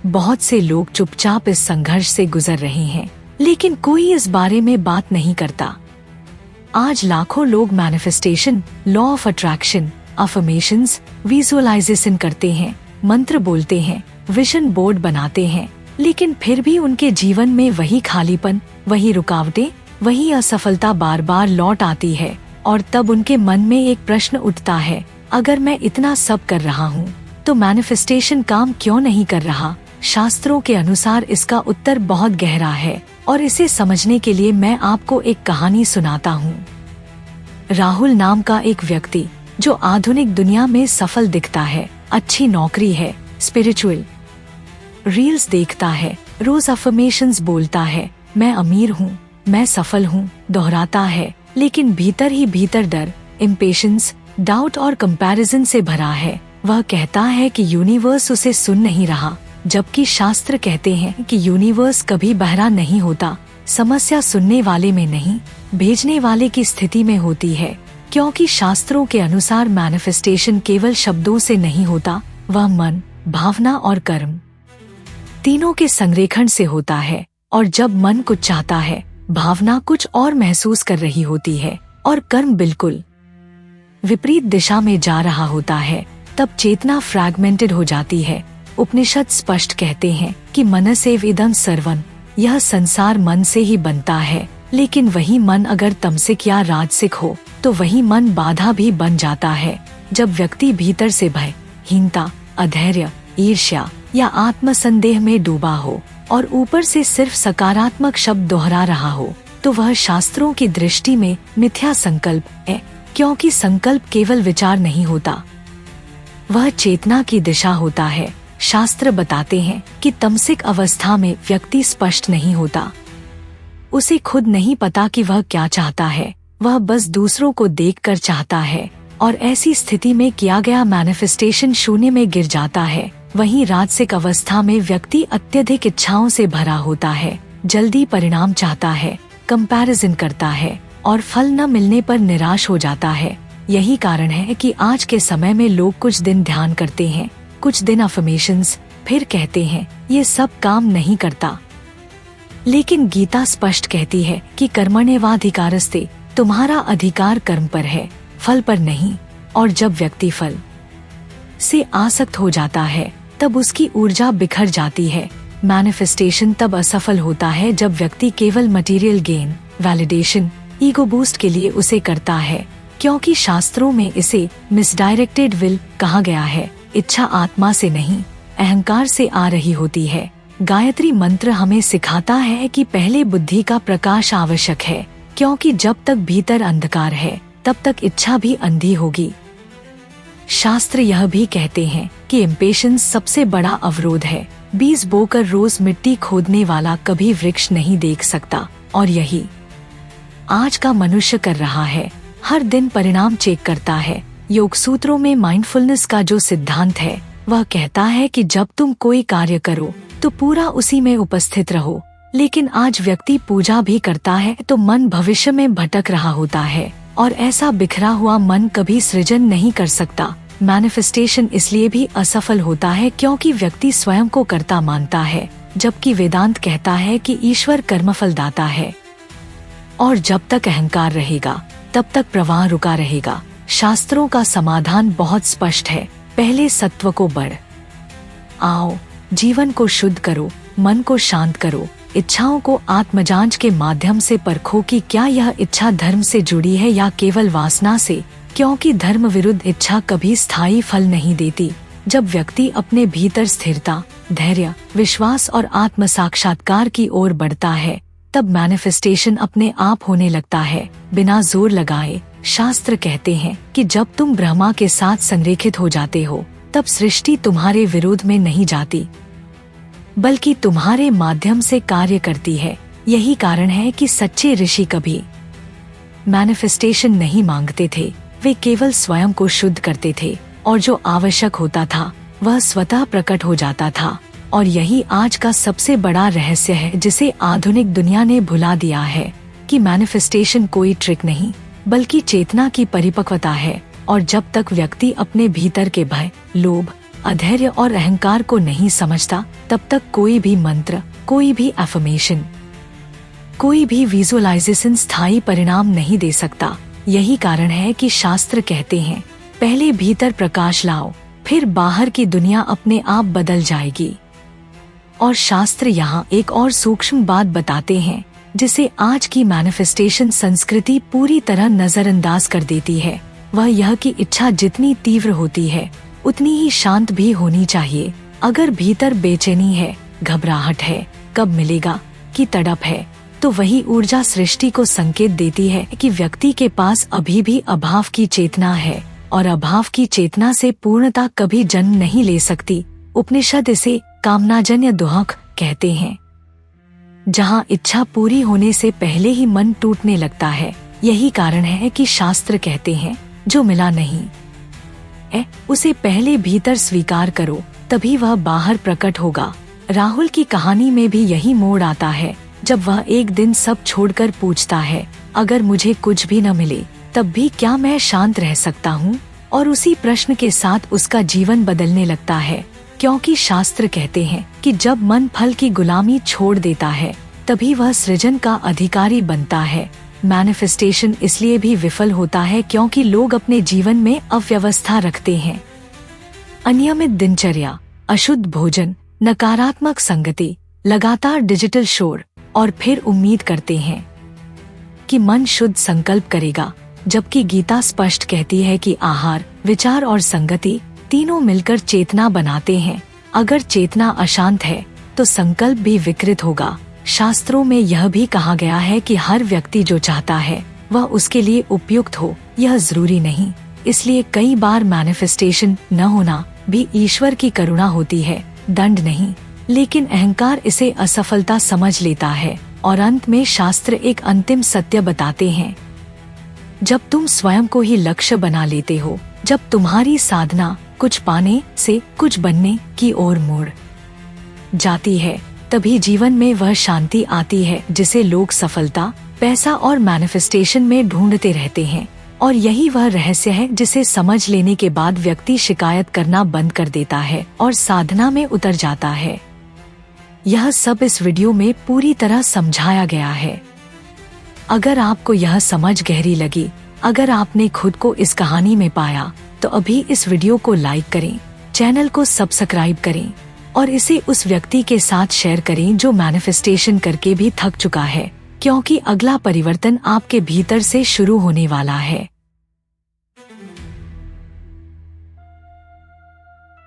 बहुत से लोग चुपचाप इस संघर्ष से गुजर रहे हैं, लेकिन कोई इस बारे में बात नहीं करता। आज लाखों लोग manifestation, law of attraction, affirmations, visualisation करते हैं, मंत्र बोलते हैं, विजन बोर्ड बनाते हैं, लेकिन फिर भी उनके जीवन में वही खालीपन, वही रुकावटें, वही असफलता बार बार लौट आती है। और तब उनके मन में एक प्रश्न उठता है, अगर मैं इतना सब कर रहा हूँ तो मैनिफेस्टेशन काम क्यों नहीं कर रहा? शास्त्रों के अनुसार इसका उत्तर बहुत गहरा है और इसे समझने के लिए मैं आपको एक कहानी सुनाता हूँ। राहुल नाम का एक व्यक्ति जो आधुनिक दुनिया में सफल दिखता है, अच्छी नौकरी है, स्पिरिचुअल रील्स देखता है, रोज अफर्मेशंस बोलता है, मैं अमीर हूँ, मैं सफल हूँ, दोहराता है, लेकिन भीतर ही भीतर डर, इम्पेशंस, डाउट और कंपैरिजन से भरा है। वह कहता है कि यूनिवर्स उसे सुन नहीं रहा, जबकि शास्त्र कहते हैं कि यूनिवर्स कभी बहरा नहीं होता। समस्या सुनने वाले में नहीं, भेजने वाले की स्थिति में होती है, क्योंकि शास्त्रों के अनुसार मैनिफेस्टेशन केवल शब्दों से नहीं होता, वह मन, भावना और कर्म तीनों के संरेखण से होता है। और जब मन कुछ चाहता है, भावना कुछ और महसूस कर रही होती है और कर्म बिल्कुल विपरीत दिशा में जा रहा होता है, तब चेतना फ्रैगमेंटेड हो जाती है। उपनिषद स्पष्ट कहते हैं कि मनसेव इदं सर्वं, यह संसार मन से ही बनता है, लेकिन वही मन अगर तमसिक या राजसिक हो तो वही मन बाधा भी बन जाता है। जब व्यक्ति भीतर से भय, हीनता, अधैर्य, ईर्ष्या या आत्मसंदेह में डूबा हो और ऊपर से सिर्फ सकारात्मक शब्द दोहरा रहा हो, तो वह शास्त्रों की दृष्टि में मिथ्या संकल्प है, क्योंकि संकल्प केवल विचार नहीं होता, वह चेतना की दिशा होता है। शास्त्र बताते हैं कि तमसिक अवस्था में व्यक्ति स्पष्ट नहीं होता, उसे खुद नहीं पता कि वह क्या चाहता है, वह बस दूसरों को देखकर चाहता है, और ऐसी स्थिति में किया गया मैनिफेस्टेशन शून्य में गिर जाता है। वहीं राजसिक अवस्था में व्यक्ति अत्यधिक इच्छाओं से भरा होता है, जल्दी परिणाम चाहता है, कंपैरिजन करता है और फल न मिलने पर निराश हो जाता है। यही कारण है कि आज के समय में लोग कुछ दिन ध्यान करते हैं, कुछ दिन अफर्मेशंस, फिर कहते हैं ये सब काम नहीं करता। लेकिन गीता स्पष्ट कहती है कि कर्मण्येवाधिकारस्ते, तुम्हारा अधिकार कर्म पर है, फल पर नहीं। और जब व्यक्ति फल से आसक्त हो जाता है तब उसकी ऊर्जा बिखर जाती है। मैनिफेस्टेशन तब असफल होता है जब व्यक्ति केवल material gain, validation, ego boost के लिए उसे करता है, क्योंकि शास्त्रों में इसे मिसडायरेक्टेड विल कहा गया है। इच्छा आत्मा से नहीं, अहंकार से आ रही होती है। गायत्री मंत्र हमें सिखाता है कि पहले बुद्धि का प्रकाश आवश्यक है, क्योंकि जब तक भीतर अंधकार है तब तक इच्छा भी अंधी होगी। शास्त्र यह भी कहते हैं कि इम्पेशंस सबसे बड़ा अवरोध है। बीज बोकर रोज मिट्टी खोदने वाला कभी वृक्ष नहीं देख सकता, और यही आज का मनुष्य कर रहा है। हर दिन परिणाम चेक करता है। योग सूत्रों में माइंडफुलनेस का जो सिद्धांत है वह कहता है कि जब तुम कोई कार्य करो तो पूरा उसी में उपस्थित रहो। लेकिन आज व्यक्ति पूजा भी करता है तो मन भविष्य में भटक रहा होता है, और ऐसा बिखरा हुआ मन कभी सृजन नहीं कर सकता। मैनिफेस्टेशन इसलिए भी असफल होता है क्योंकि व्यक्ति स्वयं को कर्ता मानता है, जबकि वेदांत कहता है कि ईश्वर कर्मफल दाता है। और जब तक अहंकार रहेगा तब तक प्रवाह रुका रहेगा। शास्त्रों का समाधान बहुत स्पष्ट है। पहले सत्व को बढ़ आओ, जीवन को शुद्ध करो, मन को शांत करो, इच्छाओं को आत्मजांच के माध्यम से परखो कि क्या यह इच्छा धर्म से जुड़ी है या केवल वासना से, क्योंकि धर्म विरुद्ध इच्छा कभी स्थायी फल नहीं देती। जब व्यक्ति अपने भीतर स्थिरता, धैर्य, विश्वास और आत्म साक्षात्कार की ओर बढ़ता है तब मैनिफेस्टेशन अपने आप होने लगता है, बिना जोर लगाए। शास्त्र कहते हैं कि जब तुम ब्रह्मा के साथ संरेखित हो जाते हो तब सृष्टि तुम्हारे विरोध में नहीं जाती, बल्कि तुम्हारे माध्यम से कार्य करती है। यही कारण है कि सच्चे ऋषि कभी मैनिफेस्टेशन नहीं मांगते थे, वे केवल स्वयं को शुद्ध करते थे, और जो आवश्यक होता था वह स्वतः प्रकट हो जाता था। और यही आज का सबसे बड़ा रहस्य है जिसे आधुनिक दुनिया ने भुला दिया है, कि मैनिफेस्टेशन कोई ट्रिक नहीं बल्कि चेतना की परिपक्वता है। और जब तक व्यक्ति अपने भीतर के भय, लोभ, अधैर्य और अहंकार को नहीं समझता, तब तक कोई भी मंत्र, कोई भी एफर्मेशन, कोई भी विजुअलाइजेशन स्थायी परिणाम नहीं दे सकता। यही कारण है कि शास्त्र कहते हैं, पहले भीतर प्रकाश लाओ, फिर बाहर की दुनिया अपने आप बदल जाएगी। और शास्त्र यहाँ एक और सूक्ष्म बात बताते हैं, जिसे आज की मैनिफेस्टेशन संस्कृति पूरी तरह नजरअंदाज कर देती है। वह यह कि इच्छा जितनी तीव्र होती है, उतनी ही शांत भी होनी चाहिए। अगर भीतर बेचैनी है, घबराहट है, कब मिलेगा की तड़प है, तो वही ऊर्जा सृष्टि को संकेत देती है कि व्यक्ति के पास अभी भी अभाव की चेतना है, और अभाव की चेतना से पूर्णता कभी जन्म नहीं ले सकती। उपनिषद इसे कामनाजन्य दुहक कहते हैं। जहाँ इच्छा पूरी होने से पहले ही मन टूटने लगता है। यही कारण है कि शास्त्र कहते हैं, जो मिला नहीं है उसे पहले भीतर स्वीकार करो, तभी वह बाहर प्रकट होगा। राहुल की कहानी में भी यही मोड़ आता है, जब वह एक दिन सब छोड़कर पूछता है, अगर मुझे कुछ भी न मिले तब भी क्या मैं शांत रह सकता हूँ? और उसी प्रश्न के साथ उसका जीवन बदलने लगता है, क्योंकि शास्त्र कहते हैं कि जब मन फल की गुलामी छोड़ देता है, तभी वह सृजन का अधिकारी बनता है। मैनिफेस्टेशन इसलिए भी विफल होता है क्योंकि लोग अपने जीवन में अव्यवस्था रखते हैं। अनियमित दिनचर्या, अशुद्ध भोजन, नकारात्मक संगति, लगातार डिजिटल शोर, और फिर उम्मीद करते हैं कि मन शुद्ध संकल्प करेगा, जबकि गीता स्पष्ट कहती है कि आहार, विचार और संगति तीनों मिलकर चेतना बनाते हैं। अगर चेतना अशांत है तो संकल्प भी विकृत होगा। शास्त्रों में यह भी कहा गया है कि हर व्यक्ति जो चाहता है वह उसके लिए उपयुक्त हो, यह जरूरी नहीं। इसलिए कई बार मैनिफेस्टेशन न होना भी ईश्वर की करुणा होती है, दंड नहीं। लेकिन अहंकार इसे असफलता समझ लेता है, और अंत में शास्त्र एक अंतिम सत्य बताते हैं, जब तुम स्वयं को ही लक्ष्य बना लेते हो, जब तुम्हारी साधना कुछ पाने से कुछ बनने की ओर मुड़ जाती है, तभी जीवन में वह शांति आती है जिसे लोग सफलता, पैसा और मैनिफेस्टेशन में ढूंढते रहते हैं। और यही वह रहस्य है जिसे समझ लेने के बाद व्यक्ति शिकायत करना बंद कर देता है और साधना में उतर जाता है। यह सब इस वीडियो में पूरी तरह समझाया गया है। अगर आपको यह समझ गहरी लगी, अगर आपने खुद को इस कहानी में पाया, तो अभी इस वीडियो को लाइक करें, चैनल को सब्सक्राइब करें और इसे उस व्यक्ति के साथ शेयर करें जो मैनिफेस्टेशन करके भी थक चुका है, क्योंकि अगला परिवर्तन आपके भीतर से शुरू होने वाला है।